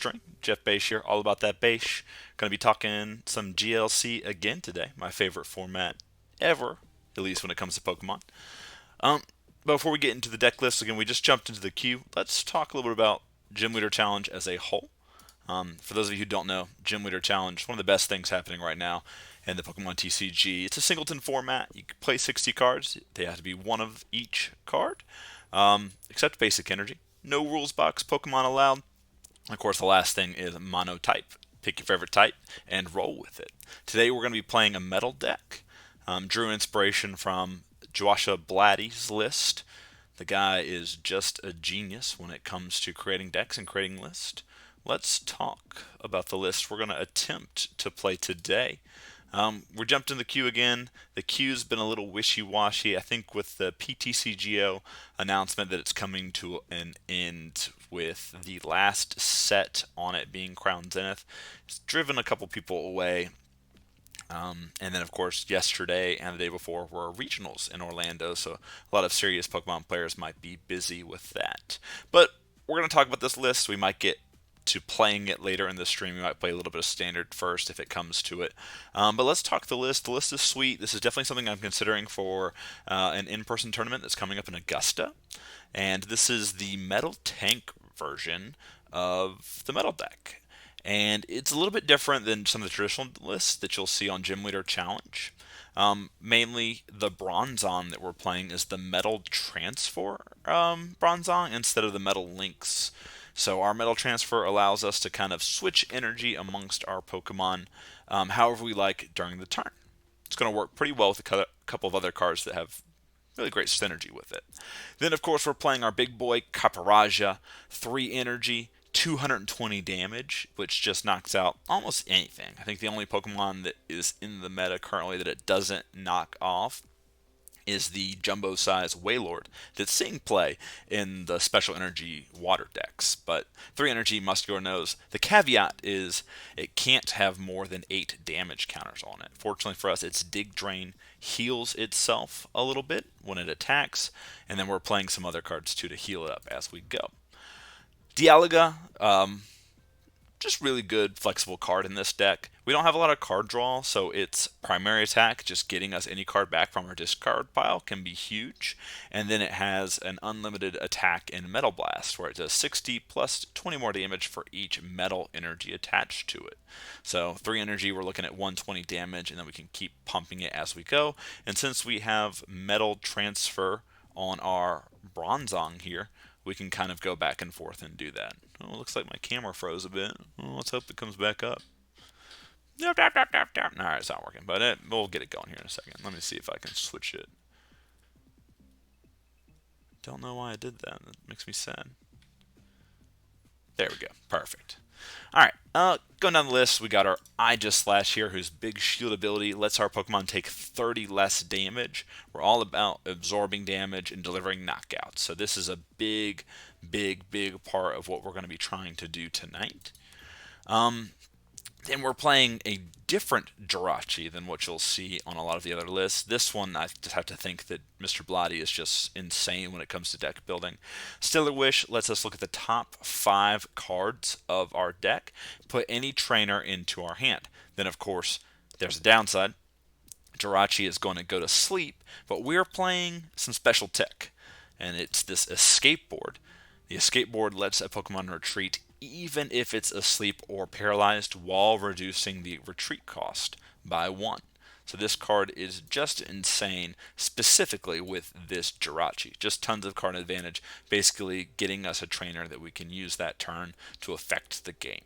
string. Jeff Bache here, all about that Bache. Going to be talking some GLC again today, my favorite format ever, at least when it comes to Pokemon. But before we get into the deck list, again, we just jumped into the queue. Let's talk a little bit about Gym Leader Challenge as a whole. For those of you who don't know, Gym Leader Challenge, one of the best things happening right now in the Pokemon TCG. It's a singleton format. You can play 60 cards. They have to be one of each card, except basic energy. No rules box Pokemon allowed. Of course, the last thing is mono type. Pick your favorite type and roll with it. Today we're going to be playing a metal deck. Drew inspiration from Joshua Blatty's list. The guy is just a genius when it comes to creating decks and creating lists. Let's talk about the list we're going to attempt to play today. We jumped in the queue again. The queue's been a little wishy-washy. I think with the PTCGO announcement that it's coming to an end with the last set on it being Crown Zenith, it's driven a couple people away. And then, of course, yesterday and the day before were regionals in Orlando, so a lot of serious Pokemon players might be busy with that. But we're going to talk about this list. We might get to playing it later in the stream. We might play a little bit of standard first if it comes to it. But let's talk the list. The list is sweet. This is definitely something I'm considering for an in-person tournament that's coming up in Augusta. And this is the Metal Tank version of the Metal deck. And it's a little bit different than some of the traditional lists that you'll see on Gym Leader Challenge. Mainly the Bronzong that we're playing is the Metal Transfer Bronzong instead of the Metal Links. So our Metal Transfer allows us to kind of switch energy amongst our Pokemon however we like during the turn. It's going to work pretty well with a couple of other cards that have really great synergy with it. Then, of course, we're playing our big boy Copperajah, 3 energy, 220 damage, which just knocks out almost anything. I think the only Pokemon that is in the meta currently that it doesn't knock off is the jumbo size Wailord that's seeing play in the special energy water decks. But 3 energy Muscular knows. The caveat is it can't have more than 8 damage counters on it. Fortunately for us, its Dig Drain heals itself a little bit when it attacks, and then we're playing some other cards too to heal it up as we go. Dialga, just really good flexible card in this deck. We don't have a lot of card draw, so its primary attack, just getting us any card back from our discard pile, can be huge. And then it has an unlimited attack in Metal Blast, where it does 60 plus 20 more damage for each metal energy attached to it. So 3 energy, we're looking at 120 damage, and then we can keep pumping it as we go. And since we have Metal Transfer on our Bronzong here, we can kind of go back and forth and do that. Oh, it looks like my camera froze a bit. Well, let's hope it comes back up. Alright, it's not working, but we'll get it going here in a second. Let me see if I can switch it. Don't know why I did that. That makes me sad. There we go. Perfect. Alright, going down the list, we got our Aegislash here, whose big shield ability lets our Pokemon take 30 less damage. We're all about absorbing damage and delivering knockouts. So this is a big part of what we're going to be trying to do tonight. Then we're playing a different Jirachi than what you'll see on a lot of the other lists. This one, I just have to think that Mr. Blatty is just insane when it comes to deck building. Stellar Wish lets us look at the top 5 cards of our deck, put any trainer into our hand. Then, of course, there's a downside. Jirachi is going to go to sleep, but we're playing some special tech, and it's this escape board. The escape board lets a Pokemon retreat even if it's asleep or paralyzed, while reducing the retreat cost by 1. So this card is just insane, specifically with this Jirachi. Just tons of card advantage, basically getting us a trainer that we can use that turn to affect the game.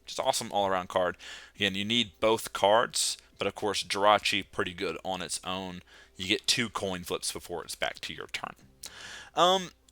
Just awesome all-around card. Again, you need both cards, but of course Jirachi pretty good on its own. You get 2 coin flips before it's back to your turn.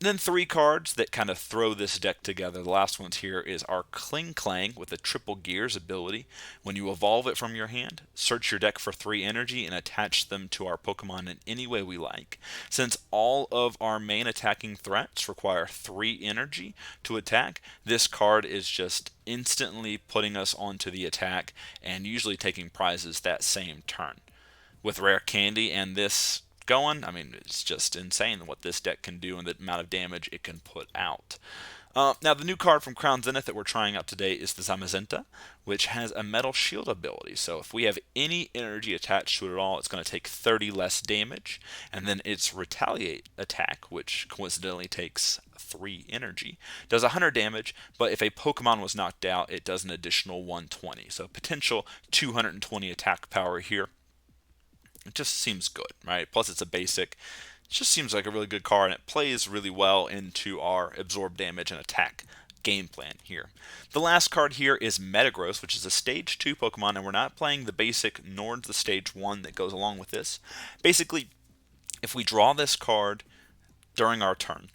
Then 3 cards that kind of throw this deck together. The last one here is our Klinklang with a triple gears ability. When you evolve it from your hand, search your deck for 3 energy and attach them to our Pokemon in any way we like. Since all of our main attacking threats require 3 energy to attack, this card is just instantly putting us onto the attack and usually taking prizes that same turn. With Rare Candy and this going, I mean, it's just insane what this deck can do and the amount of damage it can put out. Now, the new card from Crown Zenith that we're trying out today is the Zamazenta, which has a Metal Shield ability. So if we have any energy attached to it at all, it's going to take 30 less damage. And then its Retaliate attack, which coincidentally takes 3 energy, does 100 damage, but if a Pokemon was knocked out, it does an additional 120. So potential 220 attack power here. It just seems good, right? Plus it's a basic. It just seems like a really good card, and it plays really well into our absorb damage and attack game plan here. The last card here is Metagross, which is a Stage 2 Pokemon, and we're not playing the basic nor the Stage 1 that goes along with this. Basically, if we draw this card during our turn,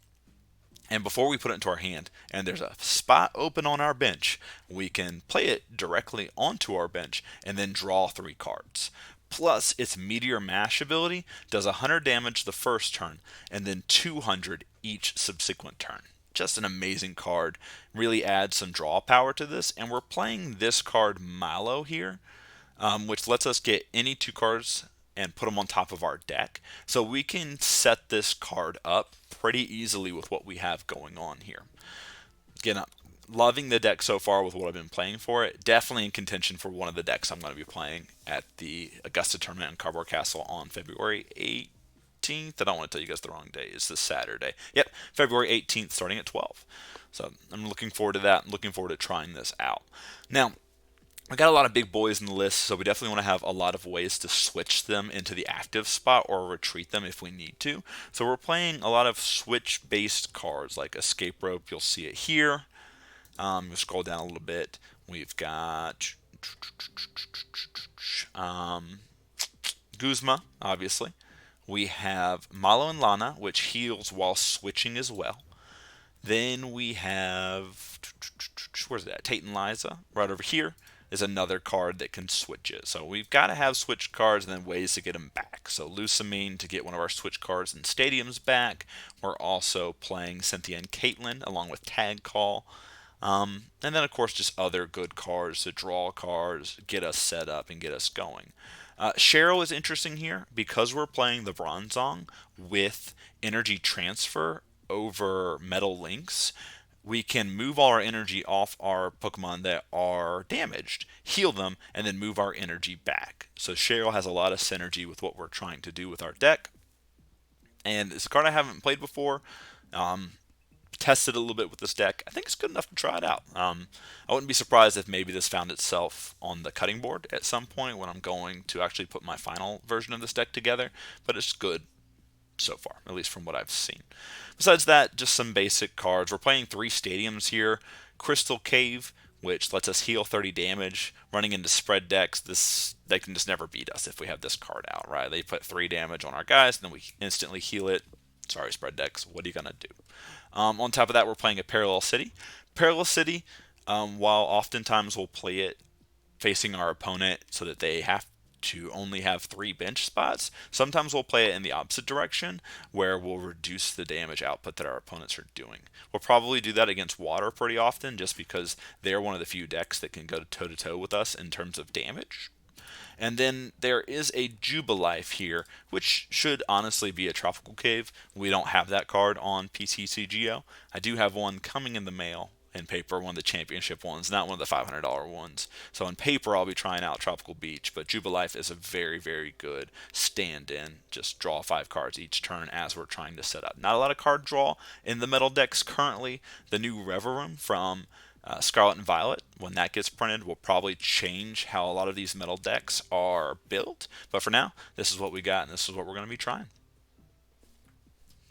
and before we put it into our hand, and there's a spot open on our bench, we can play it directly onto our bench and then draw 3 cards. Plus, its Meteor Mash ability does 100 damage the first turn, and then 200 each subsequent turn. Just an amazing card. Really adds some draw power to this, and we're playing this card Mallow here, which lets us get any 2 cards and put them on top of our deck. So we can set this card up pretty easily with what we have going on here. Again, loving the deck so far with what I've been playing for it. Definitely in contention for one of the decks I'm going to be playing at the Augusta tournament in Cardboard Castle on February 18th. I don't want to tell you guys the wrong day. It's this Saturday. Yep, February 18th starting at 12. So I'm looking forward to that. I'm looking forward to trying this out. Now, I got a lot of big boys in the list, so we definitely want to have a lot of ways to switch them into the active spot or retreat them if we need to. So we're playing a lot of switch-based cards like Escape Rope. You'll see it here. We'll scroll down a little bit. We've got Guzma, obviously. We have Mallow and Lana, which heals while switching as well. Then we have, where's that? Tate and Liza, right over here, is another card that can switch it. So we've got to have switch cards and then ways to get them back. So Lusamine to get one of our switch cards in stadiums back. We're also playing Cynthia and Caitlin along with Tag Call. And then, of course, just other good cards to draw cards, get us set up, and get us going. Cheryl is interesting here because we're playing the Bronzong with energy transfer over Metal Links. We can move all our energy off our Pokemon that are damaged, heal them, and then move our energy back. So Cheryl has a lot of synergy with what we're trying to do with our deck. And it's a card I haven't played before. Tested a little bit with this deck. I think it's good enough to try it out. I wouldn't be surprised if maybe this found itself on the cutting board at some point when I'm going to actually put my final version of this deck together, but it's good so far, at least from what I've seen. Besides that, just some basic cards. We're playing 3 stadiums here. Crystal Cave, which lets us heal 30 damage. Running into spread decks, they can just never beat us if we have this card out, right? They put 3 damage on our guys, and then we instantly heal it. Sorry, spread decks, what are you going to do? On top of that, we're playing a Parallel City. Parallel City, while oftentimes we'll play it facing our opponent so that they have to only have 3 bench spots, sometimes we'll play it in the opposite direction where we'll reduce the damage output that our opponents are doing. We'll probably do that against Water pretty often just because they're one of the few decks that can go toe-to-toe with us in terms of damage. And then there is a Jubilife here, which should honestly be a Tropical Cave. We don't have that card on PCCGO. I do have one coming in the mail in paper, one of the championship ones, not one of the $500 ones. So in paper, I'll be trying out Tropical Beach, but Jubilife is a very, very good stand-in. Just draw 5 cards each turn as we're trying to set up. Not a lot of card draw in the metal decks currently. The new Reverum from Scarlet and Violet, when that gets printed, will probably change how a lot of these metal decks are built. But for now, this is what we got, and this is what we're going to be trying.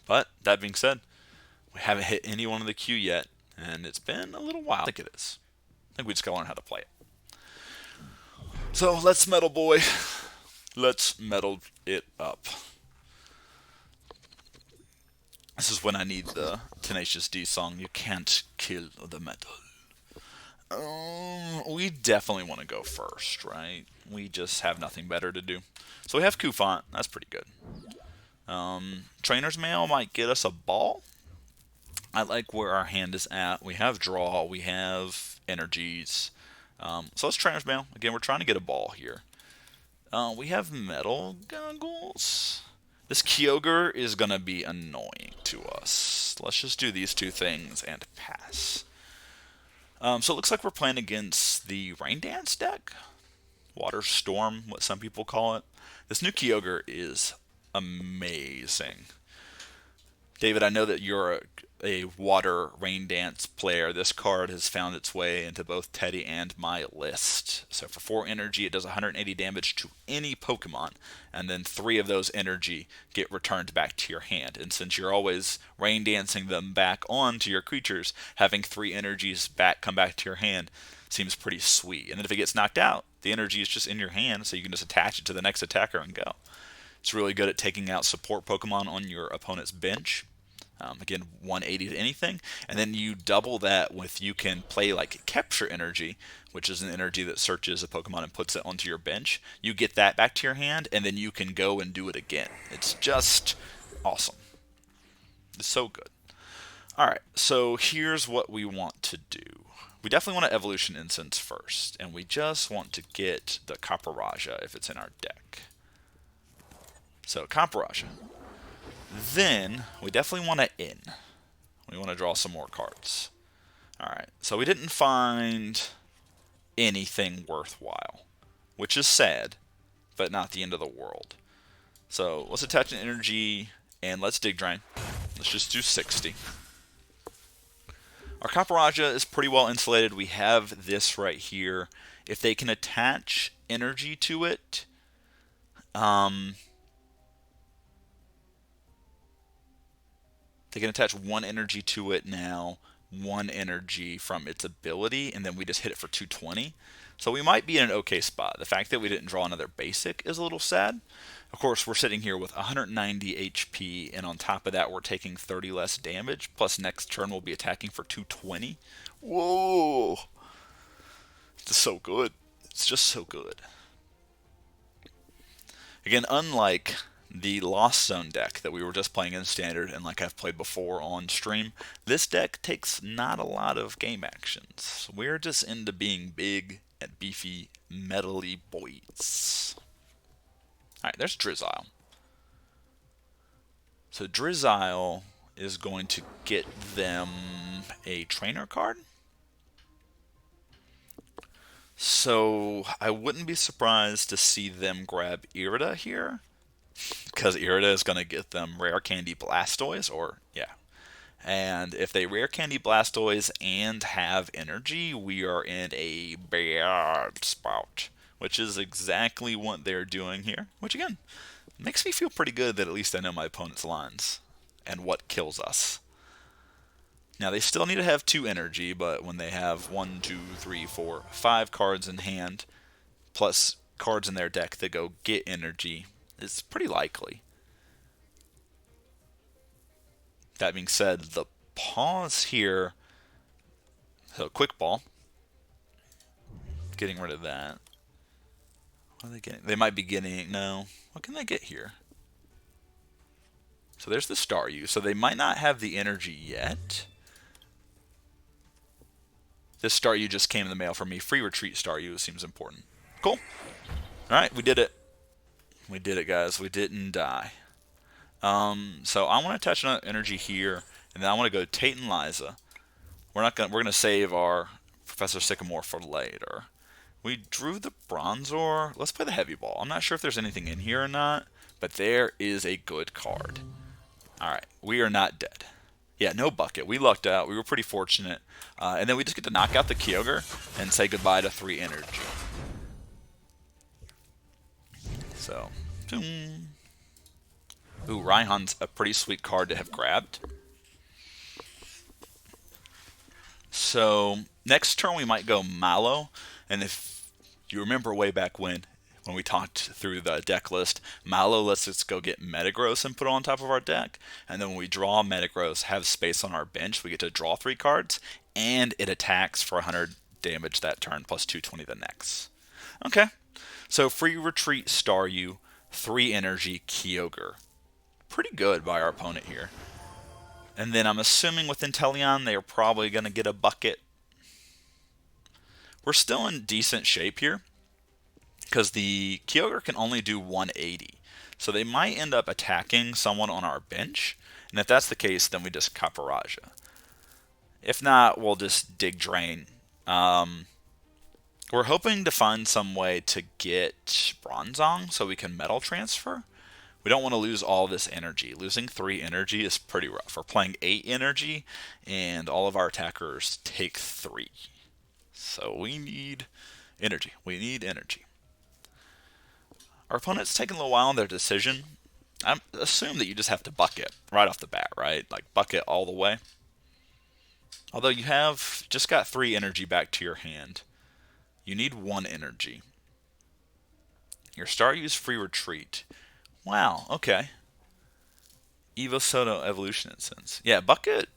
But that being said, we haven't hit anyone in the queue yet, and it's been a little while. I think it is. I think we just got to learn how to play it. So let's metal, boy. Let's metal it up. This is when I need the Tenacious D song, You Can't Kill the Metal. We definitely want to go first, right? We just have nothing better to do. So we have Cufant. That's pretty good. Trainer's Mail might get us a ball. I like where our hand is at. We have draw. We have energies. So let's Trainer's Mail. Again, we're trying to get a ball here. We have Metal Goggles. This Kyogre is going to be annoying to us. Let's just do these two things and pass. So it looks like we're playing against the Rain Dance deck. Water Storm, what some people call it. This new Kyogre is amazing. David, I know that you're a Water Rain Dance player. This card has found its way into both Teddy and my list. So for 4 energy, it does 180 damage to any Pokemon, and then 3 of those energy get returned back to your hand. And since you're always Rain Dancing them back onto your creatures, having 3 energies come back to your hand seems pretty sweet. And then if it gets knocked out, the energy is just in your hand, so you can just attach it to the next attacker and go. It's really good at taking out support Pokemon on your opponent's bench. Again, 180 to anything. And then you double that with, you can play like Capture Energy, which is an energy that searches a Pokemon and puts it onto your bench. You get that back to your hand, and then you can go and do it again. It's just awesome. It's so good. Alright, so here's what we want to do. We definitely want to Evolution Incense first, and we just want to get the Copperajah if it's in our deck. So, Copperajah. Then, we definitely want to in. We want to draw some more cards. Alright, so we didn't find anything worthwhile, which is sad, but not the end of the world. So, let's attach an energy, and let's Dig Drain. Let's just do 60. Our Copperajah is pretty well insulated. We have this right here. If they can attach energy to it, they can attach 1 energy to it now, 1 energy from its ability, and then we just hit it for 220. So we might be in an okay spot. The fact that we didn't draw another basic is a little sad. Of course, we're sitting here with 190 HP, and on top of that, we're taking 30 less damage, plus next turn we'll be attacking for 220. Whoa! It's so good. It's just so good. Again, unlike the Lost Zone deck that we were just playing in Standard, and like I've played before on stream, this deck takes not a lot of game actions. We're just into being big and beefy, metally boys. Alright, there's Drizzile. So Drizzile is going to get them a trainer card. So I wouldn't be surprised to see them grab Irida here, because Irida is going to get them Rare Candy Blastoise, or yeah. And if they Rare Candy Blastoise and have energy, we are in a bad spot, which is exactly what they're doing here. Which again, makes me feel pretty good that at least I know my opponent's lines and what kills us. Now they still need to have 2 energy, but when they have 1, 2, 3, 4, 5 cards in hand, plus cards in their deck that go get energy, it's pretty likely. That being said, the pause here, so Quick Ball, getting rid of that. What are they getting? They might be getting, no, what can they get here? So there's the Staryu, so they might not have the energy yet. This Staryu just came in the mail for me. Free Retreat Staryu seems important. Cool. Alright, we did it. We did it, guys. We didn't die. So I want to attach another energy here, and then I want to go Tate and Liza. We're gonna save our Professor Sycamore for later. We drew the Bronzor. Let's play the Heavy Ball. I'm not sure if there's anything in here or not, but there is a good card. Alright, we are not dead. Yeah, no bucket. We lucked out. We were pretty fortunate. And then we just get to knock out the Kyogre and say goodbye to 3 energy. So, ooh, Raihan's a pretty sweet card to have grabbed. So, next turn we might go Mallow. And if you remember way back when we talked through the deck list, Mallow lets us go get Metagross and put it on top of our deck. And then when we draw Metagross, have space on our bench, we get to draw 3 cards, and it attacks for 100 damage that turn, plus 220 the next. Okay, so Free Retreat Staryu, 3 energy Kyogre. Pretty good by our opponent here. And then I'm assuming with Inteleon, they are probably going to get a bucket. We're still in decent shape here, because the Kyogre can only do 180. So they might end up attacking someone on our bench. And if that's the case, then we just Copperajah. If not, we'll just dig drain. We're hoping to find some way to get Bronzong so we can metal transfer. We don't want to lose all this energy. Losing 3 energy is pretty rough. We're playing 8 energy, and all of our attackers take 3. So we need energy. We need energy. Our opponent's taking a little while on their decision. I assume that you just have to bucket right off the bat, right? Like bucket all the way. Although you have just got 3 energy back to your hand. You need 1 energy. Your Staryu's free retreat. Wow, okay. Evo Soto Evolution Incense. Yeah, Bucket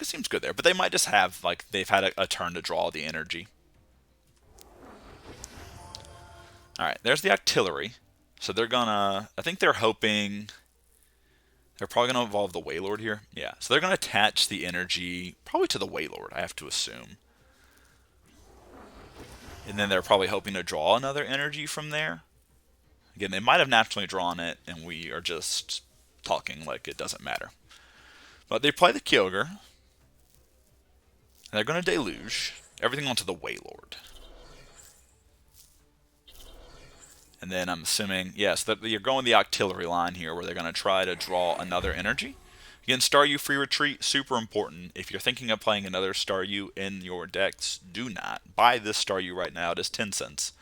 seems good there, but they might just have, like, they've had a turn to draw the energy. Alright, there's the artillery. So they're gonna, I think they're hoping, they're probably gonna evolve the Wailord here. Yeah, so they're gonna attach the energy, probably to the Wailord, I have to assume. And then they're probably hoping to draw another energy from there. Again, they might have naturally drawn it, and we are just talking like it doesn't matter. But they play the Kyogre. And they're going to deluge everything onto the Wailord. And then I'm assuming, yes, that you're going the artillery line here, where they're going to try to draw another energy. Again, Staryu free retreat, super important. If you're thinking of playing another Staryu in your decks, do not. Buy this Staryu right now. It is 10 cents.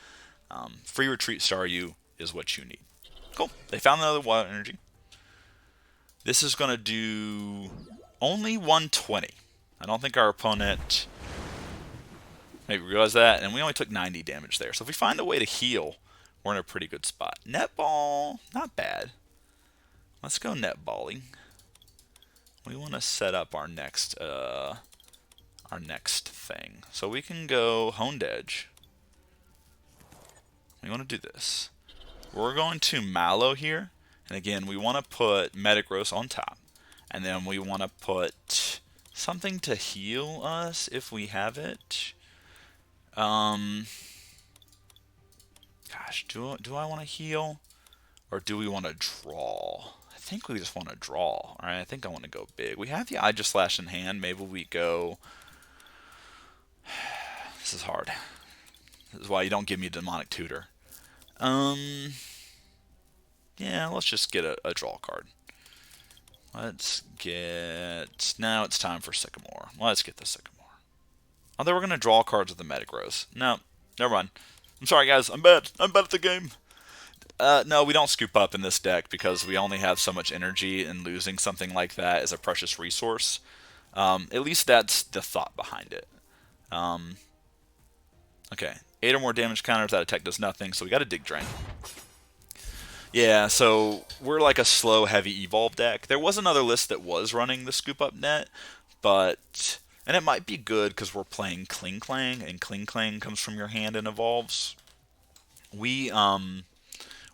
Free retreat Staryu is what you need. Cool. They found another water energy. This is going to do only 120. I don't think our opponent maybe realized that, and we only took 90 damage there. So if we find a way to heal, we're in a pretty good spot. Netball, not bad. Let's go netballing. We want to set up our next thing. So we can go Honedge. We want to do this. We're going to Mallow here, and again, we want to put Metagross on top, and then we want to put something to heal us if we have it. Gosh, do I want to heal, or do we want to draw? I think we just want to draw. All right, I think I want to go big. We have the Aegislash in hand. Maybe we go. This is hard. This is why you don't give me a demonic tutor. Yeah, let's just get a draw card. Let's get... Now it's time for Sycamore. Let's get the Sycamore. Although we're going to draw cards with the Metagross. No, never mind. I'm sorry, guys. I'm bad. I'm bad at the game. No, we don't scoop up in this deck because we only have so much energy, and losing something like that is a precious resource. At least that's the thought behind it. Okay. 8 or more damage counters. That attack does nothing, so we got a dig drain. Yeah, so we're like a slow, heavy evolve deck. There was another list that was running the scoop up net, but... And it might be good because we're playing Klinklang, and Klinklang comes from your hand and evolves. We're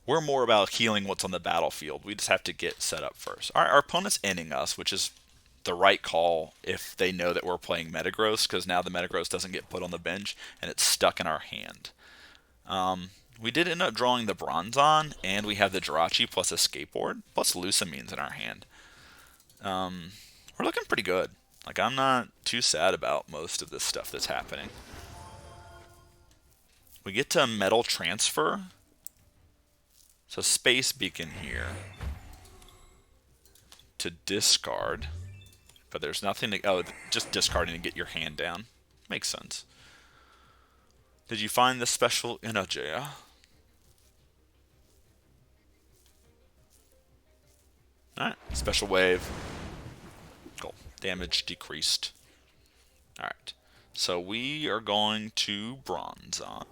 more about healing what's on the battlefield. We just have to get set up first. Our opponent's ending us, which is the right call if they know that we're playing Metagross, because now the Metagross doesn't get put on the bench, and it's stuck in our hand. We did end up drawing the Bronzong, and we have the Jirachi plus a skateboard, plus Lusamines in our hand. We're looking pretty good. Like, I'm not too sad about most of this stuff that's happening. We get to Metal Transfer. So Space Beacon here to discard. But there's nothing to... Oh, just discarding to get your hand down. Makes sense. Did you find the special energy? Alright, special wave. Cool. Damage decreased. Alright, so we are going to Bronzong.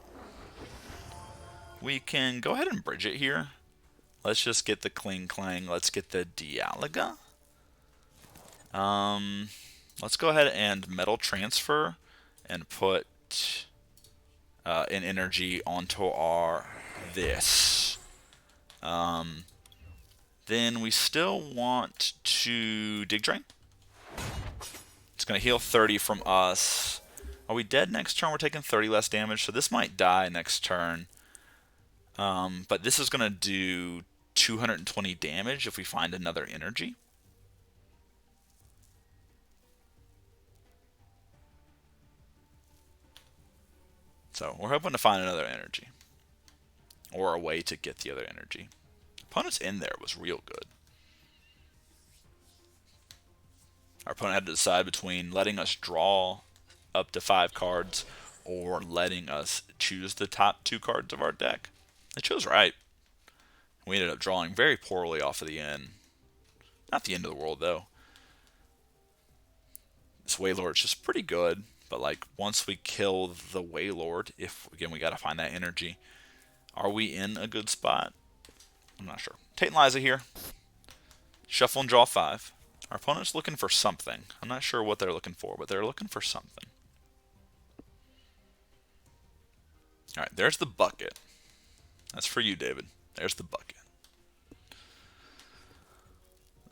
We can go ahead and bridge it here. Let's just get the Klinklang. Let's get the Dialga. Let's go ahead and metal transfer and put an energy onto our this. Then we still want to dig drain. It's going to heal 30 from us. Are we dead next turn? We're taking 30 less damage, so this might die next turn. But this is going to do 220 damage if we find another energy. So we're hoping to find another energy, or a way to get the other energy. Opponent's in there was real good. Our opponent had to decide between letting us draw up to 5 cards or letting us choose the top 2 cards of our deck. They chose right. We ended up drawing very poorly off of the end. Not the end of the world, though. This Wailord's just pretty good. But like once we kill the Wailord, if again we gotta find that energy, are we in a good spot? I'm not sure. Tate and Liza here. Shuffle and draw 5. Our opponent's looking for something. I'm not sure what they're looking for, but they're looking for something. Alright, there's the bucket. That's for you, David. There's the bucket.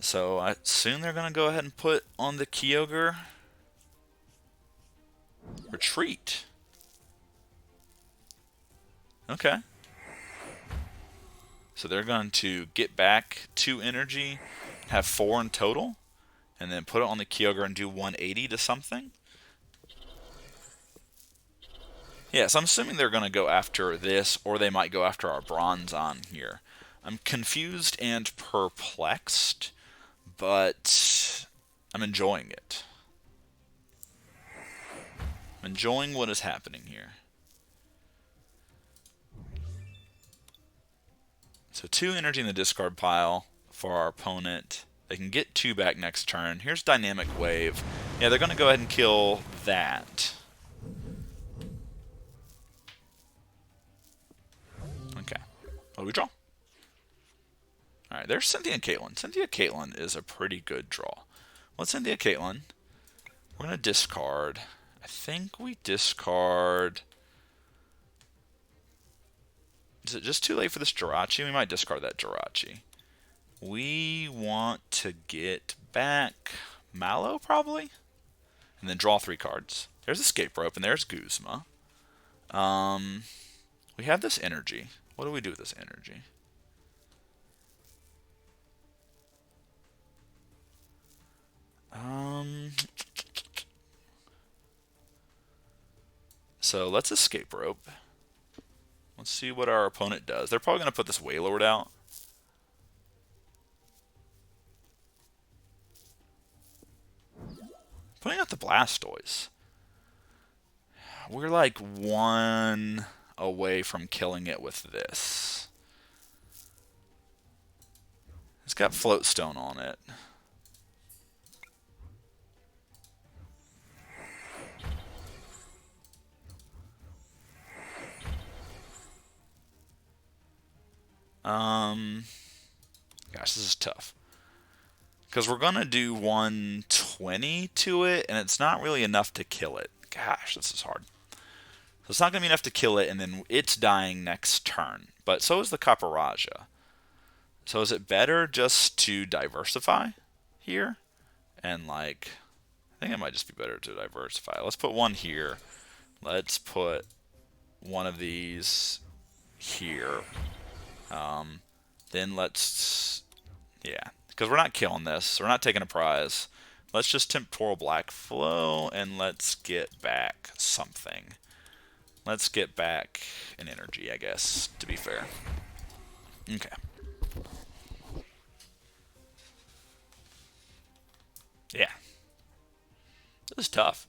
So I assume they're gonna go ahead and put on the Kyogre. Retreat. Okay. So they're going to get back 2 energy, have 4 in total, and then put it on the Kyogre and do 180 to something. Yeah, so I'm assuming they're going to go after this, or they might go after our Bronzong here. I'm confused and perplexed, but I'm enjoying it. I'm enjoying what is happening here. So 2 energy in the discard pile for our opponent. They can get 2 back next turn. Here's Dynamic Wave. Yeah, they're going to go ahead and kill that. Okay. What do we draw? Alright, there's Cynthia and Caitlin. Cynthia Caitlin is a pretty good draw. Well, Cynthia Caitlin, we're going to discard. I think we discard... Is it just too late for this Jirachi? We might discard that Jirachi. We want to get back Mallow, probably? And then draw 3 cards. There's Escape Rope, and there's Guzma. We have this energy. What do we do with this energy? So let's Escape Rope. Let's see what our opponent does. They're probably going to put this Wailord out. Putting out the Blastoise. We're like 1 away from killing it with this. It's got Float Stone on it. Gosh, this is tough. Because we're going to do 120 to it, and it's not really enough to kill it. Gosh, this is hard. So it's not going to be enough to kill it, and then it's dying next turn. But so is the Copperajah. So is it better just to diversify here? And like, I think it might just be better to diversify. Let's put 1 here. Let's put 1 of these here. Then let's, yeah, because we're not killing this. We're not taking a prize. Let's just Temporal Black Flow, and let's get back something. Let's get back an energy, I guess, to be fair. Okay. Yeah. This is tough.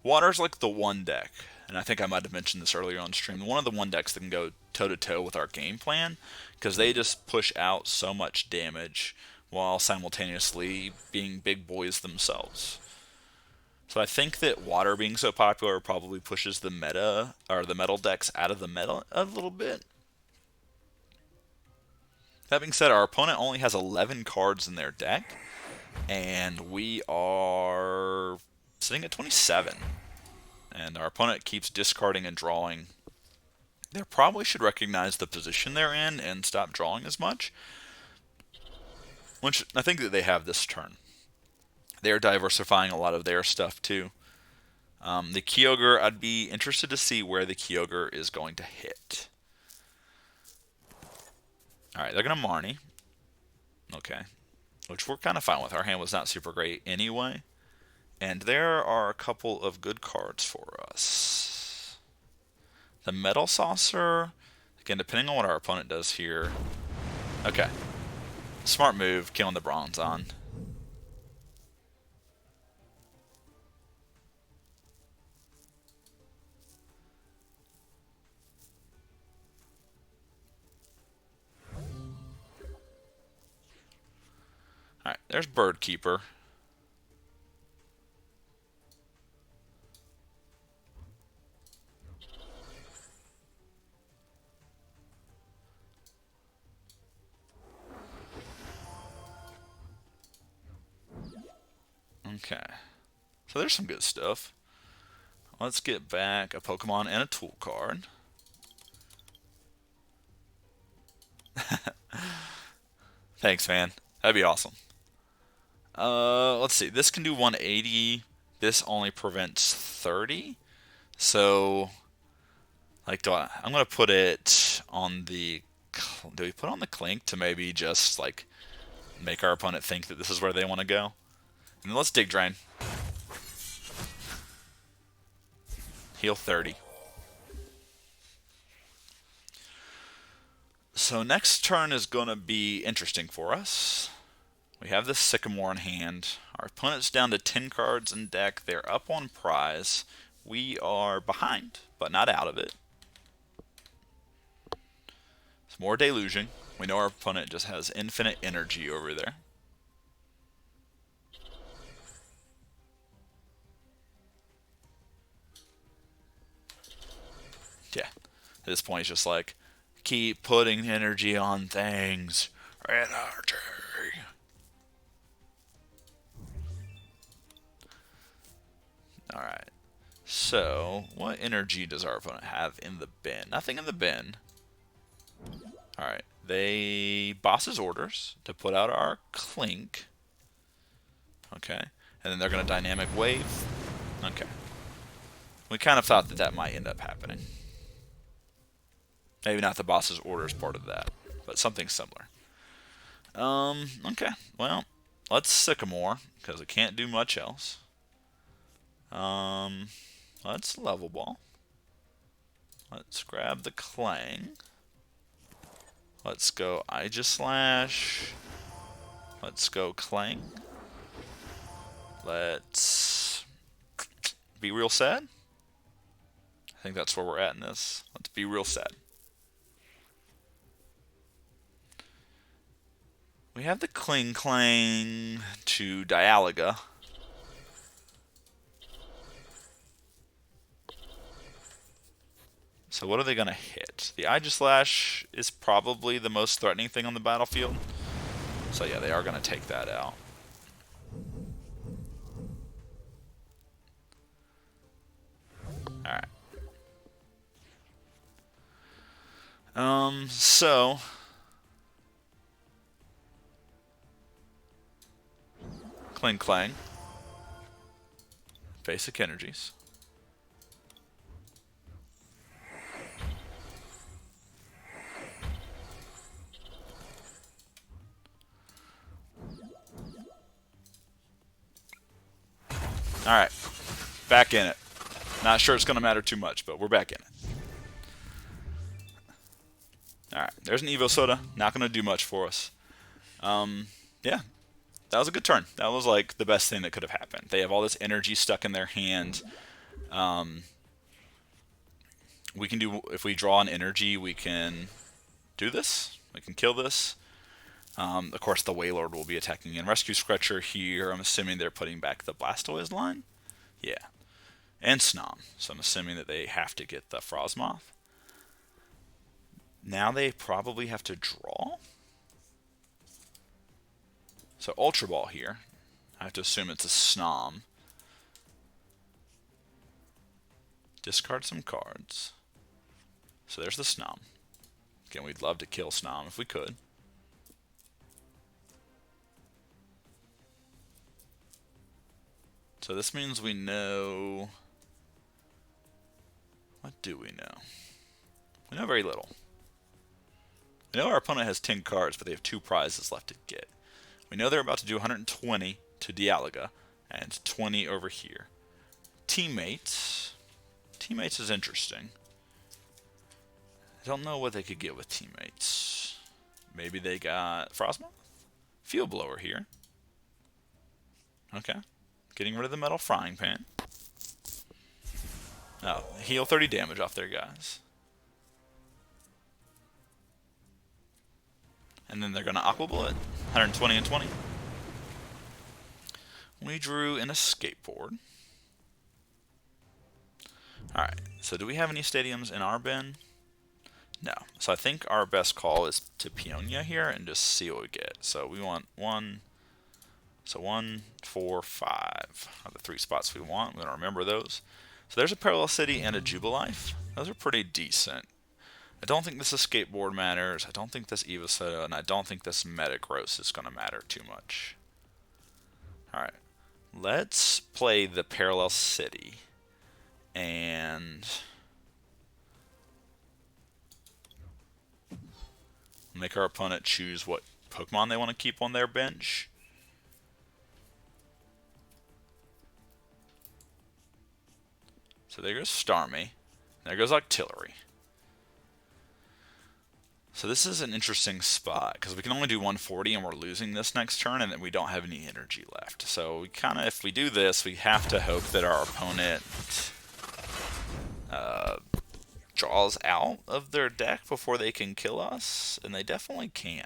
Water's like the one deck, and I think I might have mentioned this earlier on stream, one of the 1 decks that can go toe-to-toe with our game plan, because they just push out so much damage while simultaneously being big boys themselves. So I think that water being so popular probably pushes the meta, or the metal decks out of the meta a little bit. That being said, our opponent only has 11 cards in their deck, and we are sitting at 27. And our opponent keeps discarding and drawing. They probably should recognize the position they're in and stop drawing as much, which I think that they have this turn. They're diversifying a lot of their stuff too. The Kyogre, I'd be interested to see where the Kyogre is going to hit. Alright, they're going to Marnie. Okay. Which we're kind of fine with. Our hand was not super great anyway. And there are a couple of good cards for us. The Metal Saucer. Again, depending on what our opponent does here. Okay. Smart move, killing the Bronzong. Alright, there's Bird Keeper. Okay. So there's some good stuff. Let's get back a Pokemon and a tool card. Thanks, man. That'd be awesome. Let's see. This can do 180. This only prevents 30. So, like, I'm gonna put it on the. Do we put it on the Klink to maybe just like make our opponent think that this is where they want to go? And then let's Dig Drain. Heal 30. So next turn is going to be interesting for us. We have the Sycamore in hand. Our opponent's down to 10 cards in deck. They're up on prize. We are behind, but not out of it. It's more deluging. We know our opponent just has infinite energy over there. Yeah. At this point, it's just like, keep putting energy on things. Energy. Alright. So, what energy does our opponent have in the bin? Nothing in the bin. Alright. They boss's orders to put out our Klink. Okay. And then they're going to dynamic wave. Okay. We kind of thought that that might end up happening. Maybe not the boss's orders part of that, but something similar. Okay. Well, let's Sycamore, because it can't do much else. Let's Level Ball. Let's grab the Klang. Let's go Aegislash. Let's go Klang. Let's be real sad. I think that's where we're at in this. Let's be real sad. We have the Klinklang to Dialga. So what are they going to hit? The Aegislash is probably the most threatening thing on the battlefield. So yeah, they are going to take that out. Alright. So Klinklang. Basic energies. Alright. Back in it. Not sure it's going to matter too much, but we're back in it. Alright. There's an Evo Soda. Not going to do much for us. Yeah. That was a good turn. That was like the best thing that could have happened. They have all this energy stuck in their hand. We can do, if we draw an energy, we can do this. We can kill this. Of course, the Wailord will be attacking in Rescue Scratcher here. I'm assuming they're putting back the Blastoise line. Yeah. And Snom. So I'm assuming that they have to get the Frosmoth. Now they probably have to draw. So Ultra Ball here. I have to assume it's a Snom. Discard some cards. So there's the Snom. Again, we'd love to kill Snom if we could. So this means we know... What do we know? We know very little. We know our opponent has 10 cards, but they have 2 prizes left to get. We know they're about to do 120 to Dialga and 20 over here. Teammates. Teammates is interesting. I don't know what they could get with teammates. Maybe they got Frostmoth? Field Blower here. Okay. Getting rid of the Metal Frying Pan. Oh, heal 30 damage off there, guys. And then they're going to Aqua Bullet. 120 and 20. We drew an Escape Board. Alright, so do we have any stadiums in our bin? No. So I think our best call is to Peonia here and just see what we get. So we want 1, 4, 5 are the 3 spots we want. We're going to remember those. So there's a Parallel City and a Jubilife. Those are pretty decent. I don't think this Escape Board matters. I don't think this Evosoda, and I don't think this Metagross is going to matter too much. Alright. Let's play the Parallel City. And make our opponent choose what Pokemon they want to keep on their bench. So there goes Starmie. There goes Octillery. So this is an interesting spot because we can only do 140 and we're losing this next turn and then we don't have any energy left. So we kind of, if we do this, we have to hope that our opponent draws out of their deck before they can kill us, and they definitely can.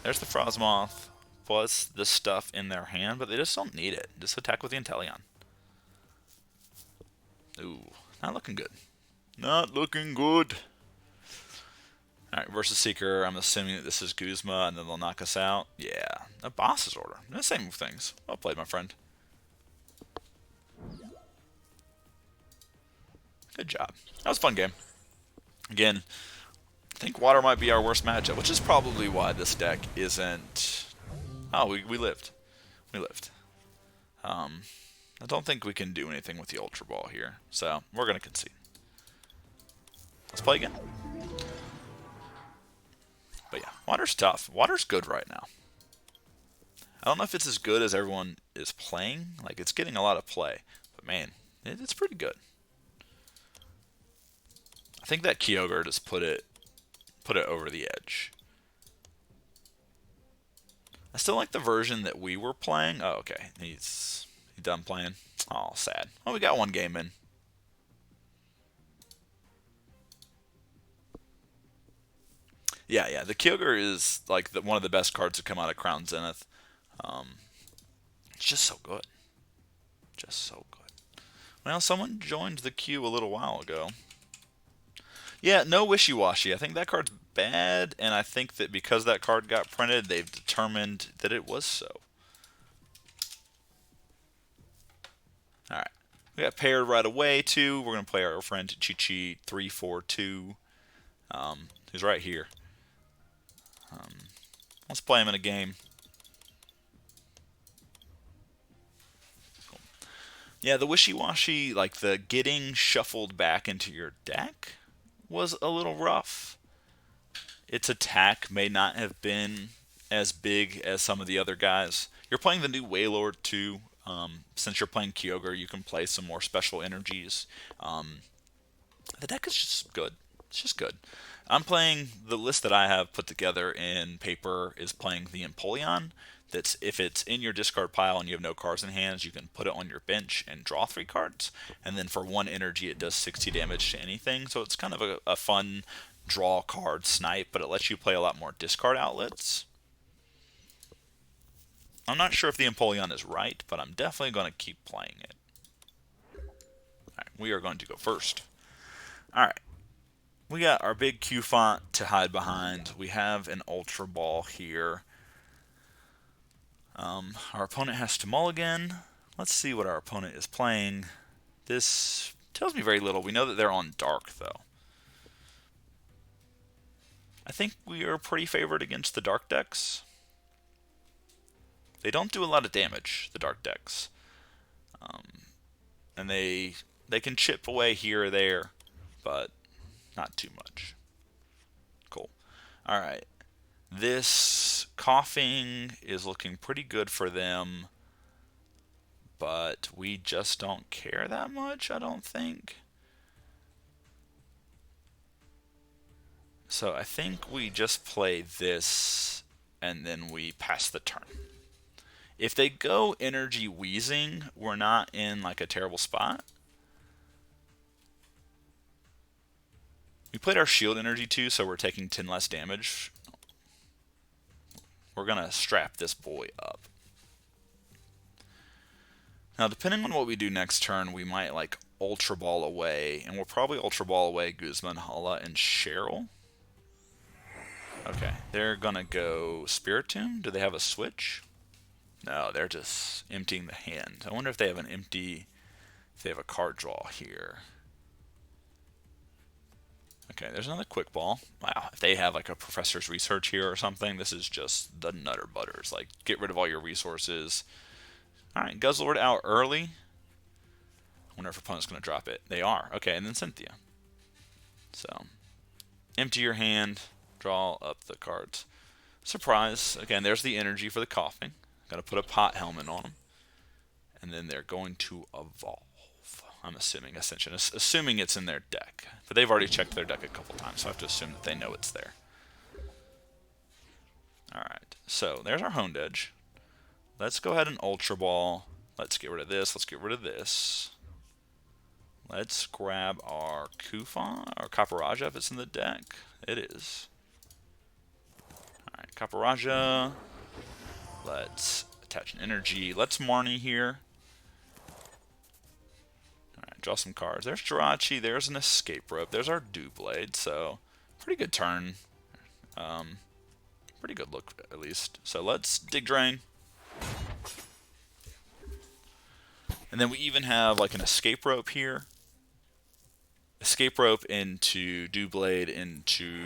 There's the Frostmoth plus the stuff in their hand, but they just don't need it. Just attack with the Inteleon. Ooh, not looking good. Not looking good. Alright, versus Seeker. I'm assuming that this is Guzma, and then they'll knock us out. Yeah, a boss's order. The same things. Well played, my friend. Good job. That was a fun game. Again, I think water might be our worst matchup, which is probably why this deck isn't... Oh, we lived. We lived. I don't think we can do anything with the Ultra Ball here, so we're going to concede. Let's play again. But yeah, water's tough. Water's good right now. I don't know if it's as good as everyone is playing. Like, it's getting a lot of play. But man, it's pretty good. I think that Kyogre just put it over the edge. I still like the version that we were playing. Oh, okay. He's done playing. Oh, sad. Well, we got one game in. Yeah. The Kyogre is like one of the best cards to come out of Crown Zenith. It's just so good. Just so good. Well, someone joined the queue a little while ago. Yeah, no wishy-washy. I think that card's bad, and I think that because that card got printed, they've determined that it was so. Alright. We got paired right away, too. We're going to play our friend Chi-Chi 342. Who's right here. Let's play him in a game. Cool. Yeah, the wishy-washy, like the getting shuffled back into your deck was a little rough. Its attack may not have been as big as some of the other guys. You're playing the new Wailord too. Since you're playing Kyogre, you can play some more special energies. The deck is just good. It's just good. I'm playing, the list that I have put together in paper is playing the Empoleon. That's, if it's in your discard pile and you have no cards in hands, you can put it on your bench and draw 3 cards. And then for 1 energy, it does 60 damage to anything. So it's kind of a fun draw card snipe, but it lets you play a lot more discard outlets. I'm not sure if the Empoleon is right, but I'm definitely going to keep playing it. Alright, we are going to go first. Alright. We got our big Cufant to hide behind. We have an Ultra Ball here. Our opponent has to mulligan. Let's see what our opponent is playing. This tells me very little. We know that they're on Dark, though. I think we are pretty favored against the Dark decks. They don't do a lot of damage, the Dark decks. And they can chip away here or there, but not too much. Cool. All right. This coughing is looking pretty good for them, but we just don't care that much, I don't think. So I think we just play this and then we pass the turn. If they go energy wheezing, we're not in like a terrible spot. We played our shield energy too, so we're taking 10 less damage. We're gonna strap this boy up. Now, depending on what we do next turn, we might like Ultra Ball away, and we'll probably Ultra Ball away Guzman, Hala, and Cheryl. Okay, they're gonna go Spiritomb. Do they have a switch? No, they're just emptying the hand. I wonder if they have if they have a card draw here. Okay, there's another quick ball. Wow, if they have like a Professor's Research here or something, this is just the nutter butters. Like, get rid of all your resources. Alright, Guzzlord out early. I wonder if opponent's going to drop it. They are. Okay, and then Cynthia. So, empty your hand, draw up the cards. Surprise. Again, there's the energy for the coughing. Got to put a pot helmet on them. And then they're going to evolve. I'm assuming Ascension. Assuming it's in their deck. But they've already checked their deck a couple times, so I have to assume that they know it's there. Alright, so there's our Honedge. Let's go ahead and Ultra Ball. Let's get rid of this. Let's get rid of this. Let's grab our Cufant, or Copperajah if it's in the deck. It is. Alright, Copperajah. Let's attach an energy. Let's Marnie here. Alright, draw some cards. There's Jirachi. There's an Escape Rope. There's our Doublade. So, pretty good turn. Pretty good look, at least. So let's Dig Drain. And then we even have like an Escape Rope here. Escape Rope into Doublade into,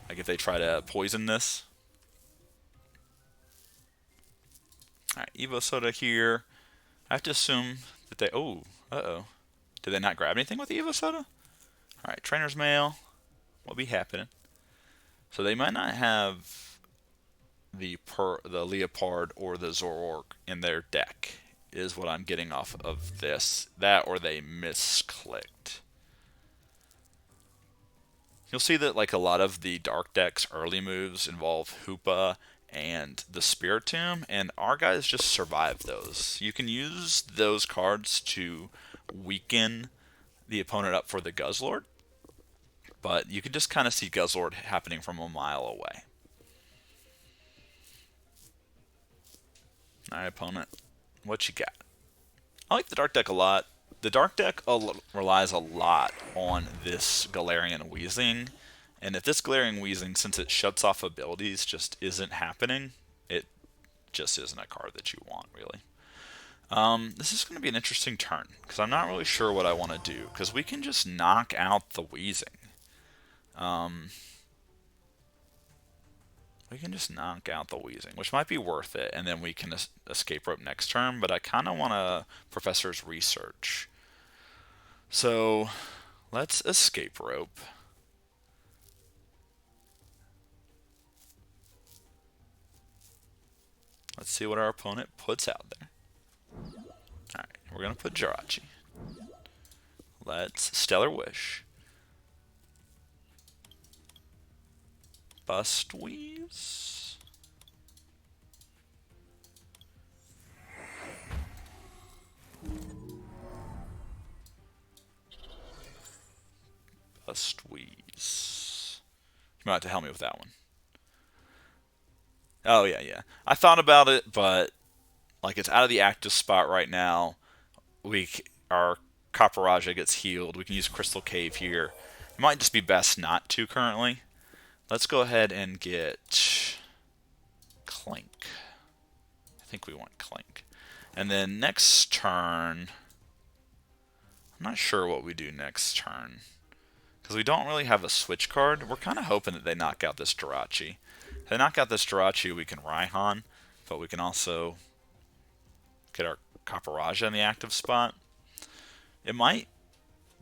like if they try to poison this. Alright, Evo Soda here. I have to assume that they, oh, uh-oh. Did they not grab anything with the Evo Soda? Alright, Trainer's Mail. What'll be happening? So they might not have the Leopard or the Zoroark in their deck, is what I'm getting off of this. That or they misclicked. You'll see that like a lot of the Dark deck's early moves involve Hoopa and the Spiritomb, and our guys just survive those. You can use those cards to weaken the opponent up for the Guzzlord, but you can just kind of see Guzzlord happening from a mile away. Alright, opponent, what you got? I like the Dark deck a lot. The Dark deck relies a lot on this Galarian Weezing, and if this Galarian Weezing, since it shuts off abilities, just isn't happening, it just isn't a card that you want, really. This is going to be an interesting turn, because I'm not really sure what I want to do, because we can just knock out the Weezing. We can just knock out the Weezing, which might be worth it, and then we can Escape Rope next turn, but I kind of want to Professor's Research. So, let's Escape Rope. Let's see what our opponent puts out there. Alright, we're going to put Jirachi. Let's Stellar Wish. Bustweeze. Bustweeze. You might have to help me with that one. Oh, yeah. I thought about it, but like it's out of the active spot right now. Our Copperajah gets healed. We can use Crystal Cave here. It might just be best not to currently. Let's go ahead and get Klink. I think we want Klink. And then next turn, I'm not sure what we do next turn, because we don't really have a switch card. We're kind of hoping that they knock out this Jirachi. If they knock out this Jirachi, we can Raihan, but we can also get our Copperajah in the active spot. It might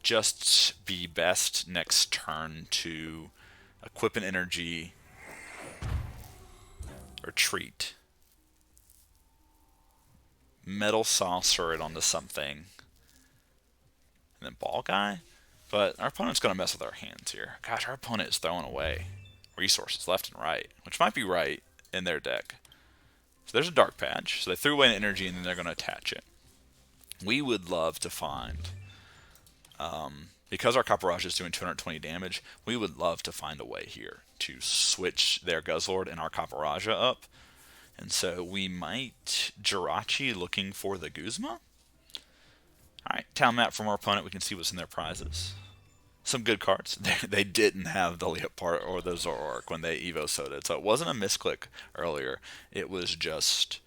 just be best next turn to equip an energy, retreat, Metal Saucer it onto something, and then Ball Guy. But our opponent's going to mess with our hands here. Gosh, our opponent is throwing away resources left and right, which might be right in their deck. So there's a Dark Patch. So they threw away an energy and then they're going to attach it. We would love to find, because our Copperajah is doing 220 damage, we would love to find a way here to switch their Guzzlord and our Copperajah up. And so we might Jirachi looking for the Guzma. Alright, town map from our opponent. We can see what's in their prizes. Some good cards. They didn't have the Leopard or the Zoroark when they Evo Soda, so it wasn't a misclick earlier. It was just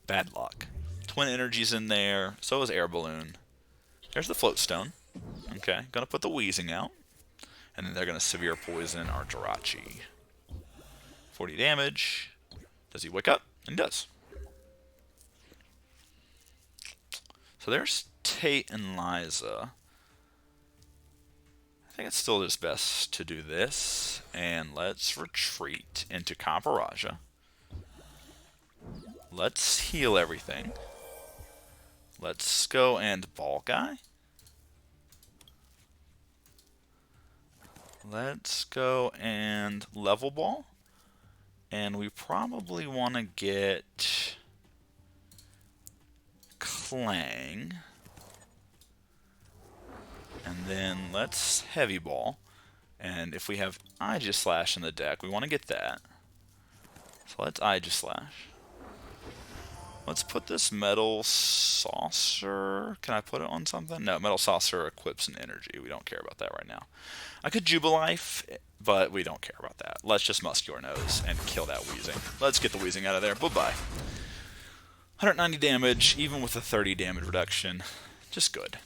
bad luck. Twin Energies in there. So is Air Balloon. There's the Float Stone. Okay, gonna put the Wheezing out. And then they're gonna Severe Poison our Jirachi. 40 damage. Does he wake up? And he does. So there's Tate and Liza. I think it's still just best to do this. And let's retreat into Copperajah. Let's heal everything. Let's go and Ball Guy. Let's go and Level Ball. And we probably want to get Klang. And then let's Heavy Ball. And if we have Aegislash in the deck, we want to get that. So let's Aegislash. Let's put this Metal Saucer. Can I put it on something? No, Metal Saucer equips an energy. We don't care about that right now. I could Jubilife, but we don't care about that. Let's just Muscular Nose and kill that Wheezing. Let's get the Wheezing out of there. Bye-bye. 190 damage, even with a 30 damage reduction. Just good.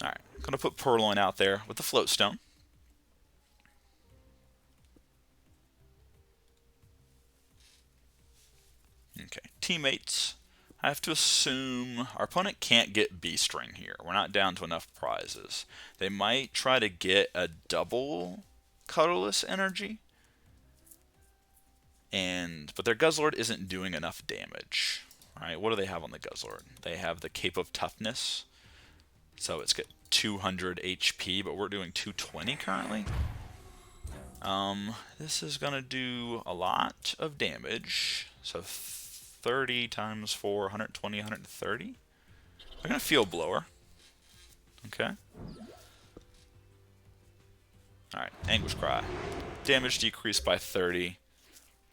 Alright, going to put Purloin out there with the Float Stone. Okay, teammates. I have to assume our opponent can't get B-String here. We're not down to enough prizes. They might try to get a double Colorless Energy. But their Guzzlord isn't doing enough damage. Alright, what do they have on the Guzzlord? They have the Cape of Toughness. So it's got 200 HP, but we're doing 220 currently. This is going to do a lot of damage. So 30 times 4, 120, 130. We're going to Field Blower. Okay. Alright, Anguish Cry. Damage decreased by 30.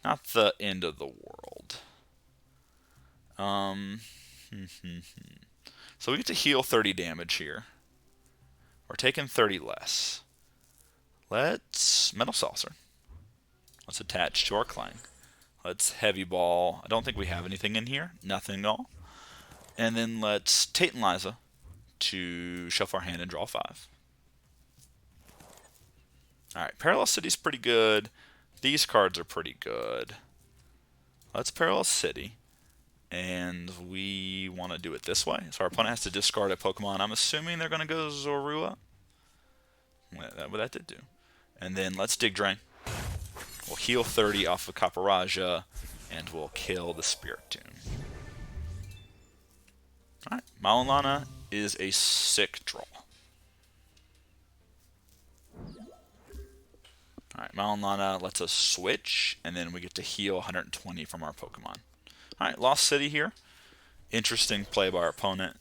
Not the end of the world. So we get to heal 30 damage here. We're taking 30 less. Let's Metal Saucer. Let's attach to our Klang. Let's Heavy Ball. I don't think we have anything in here. Nothing at all. And then let's Tate and Liza to shuffle our hand and draw 5. Alright, Parallel City's pretty good. These cards are pretty good. Let's Parallel City. And we want to do it this way. So our opponent has to discard a Pokemon. I'm assuming they're going to go Zorua. What that did do. And then let's Dig Drain. We'll heal 30 off of Copperajah, and we'll kill the Spirit Tomb. Alright, Mallow and Lana is a sick draw. Alright, Mallow and Lana lets us switch, and then we get to heal 120 from our Pokemon. Alright, Lost City here. Interesting play by our opponent.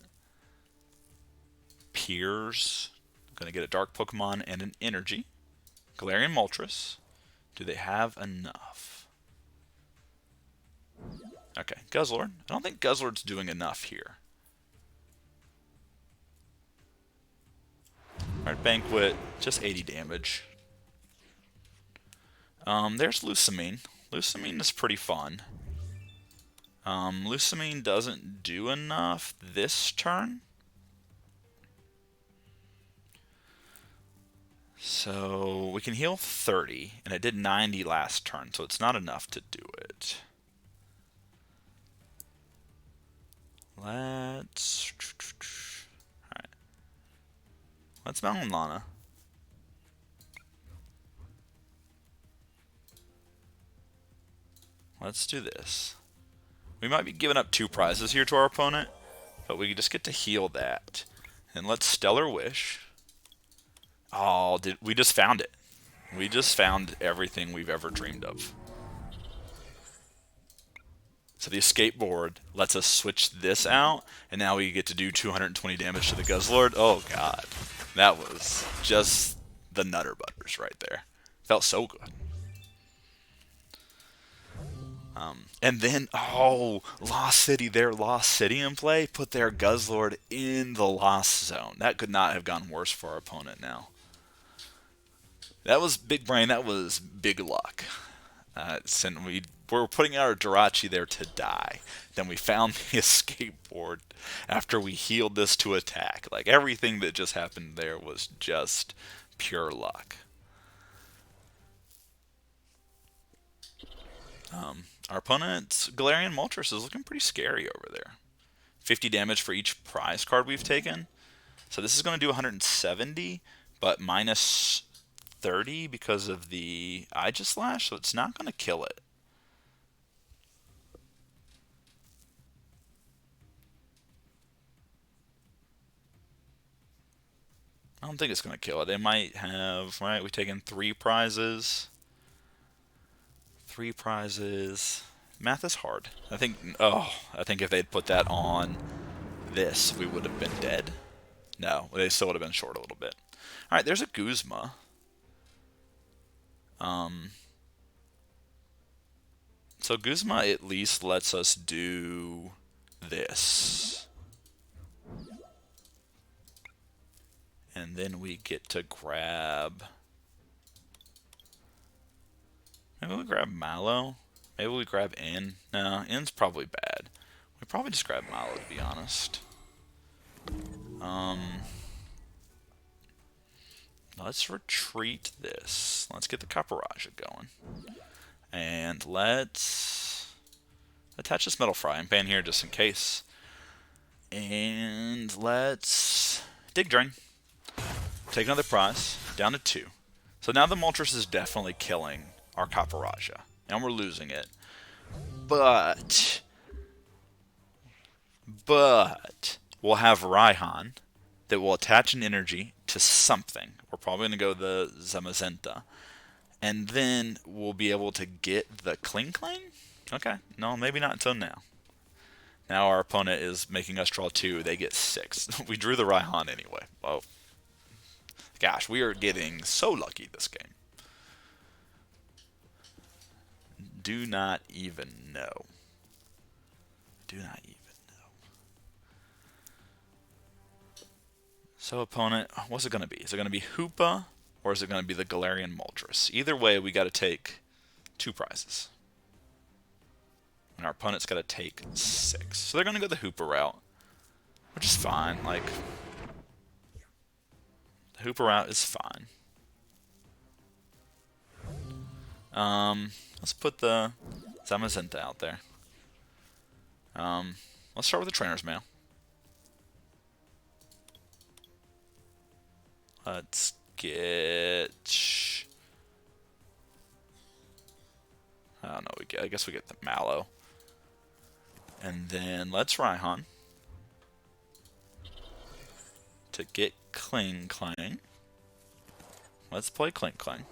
Piers. Going to get a Dark Pokemon and an Energy. Galarian Moltres. Do they have enough? Okay, Guzzlord. I don't think Guzzlord's doing enough here. Alright, Banquet. Just 80 damage. There's Lusamine. Lusamine is pretty fun. Lusamine doesn't do enough this turn. So we can heal 30, and it did 90 last turn, so it's not enough to do it. Let's... Alright. Let's Mallow Lana. Let's do this. We might be giving up 2 prizes here to our opponent, but we just get to heal that. And let's Stellar Wish. Oh, we just found it. We just found everything we've ever dreamed of. So the escape board lets us switch this out, and now we get to do 220 damage to the Guzzlord. Oh god, that was just the Nutter Butters right there. Felt so good. And then, oh, Lost City, their Lost City in play, put their Guzzlord in the Lost Zone. That could not have gone worse for our opponent now. That was big brain, that was big luck. And we were putting our Jirachi there to die. Then we found the escape board after we healed this to attack. Like, everything that just happened there was just pure luck. Our opponent's Galarian Moltres is looking pretty scary over there. 50 damage for each prize card we've taken. So this is going to do 170, but minus 30 because of the Aegislash, so it's not going to kill it. I don't think it's going to kill it. They might have, right, we've taken 3 prizes. 3 prizes. Math is hard. I think if they'd put that on this, we would have been dead. No, they still would have been short a little bit. Alright, there's a Guzma. So Guzma at least lets us do this. And then we get to grab... Maybe we grab Mallow. Maybe we grab In. No, In's probably bad. We probably just grab Mallow, to be honest. Let's retreat this. Let's get the Copperajah going. And let's attach this Metal Frying Pan here just in case. And let's Dig Drain. Take another prize. Down to 2. So now the Moltres is definitely killing our Copperajah. And we're losing it. But we'll have Raihan that will attach an energy to something. We're probably going to go the Zamazenta. And then we'll be able to get the Klinklang? Okay, no, maybe not until now. Now our opponent is making us draw 2. They get 6. We drew the Raihan anyway. Oh, gosh, we are getting so lucky this game. Do not even know. Do not even know. So opponent, what's it going to be? Is it going to be Hoopa or is it going to be the Galarian Moltres? Either way, we got to take 2 prizes. And our opponent's got to take 6. So they're going to go the Hoopa route, which is fine. Like, the Hoopa route is fine. Let's put the Zamazenta out there. Let's start with the Trainer's Mail. Let's get... I don't know, I guess we get the Mallow. And then let's Raihan to get Klinklang. Let's play Klinklang.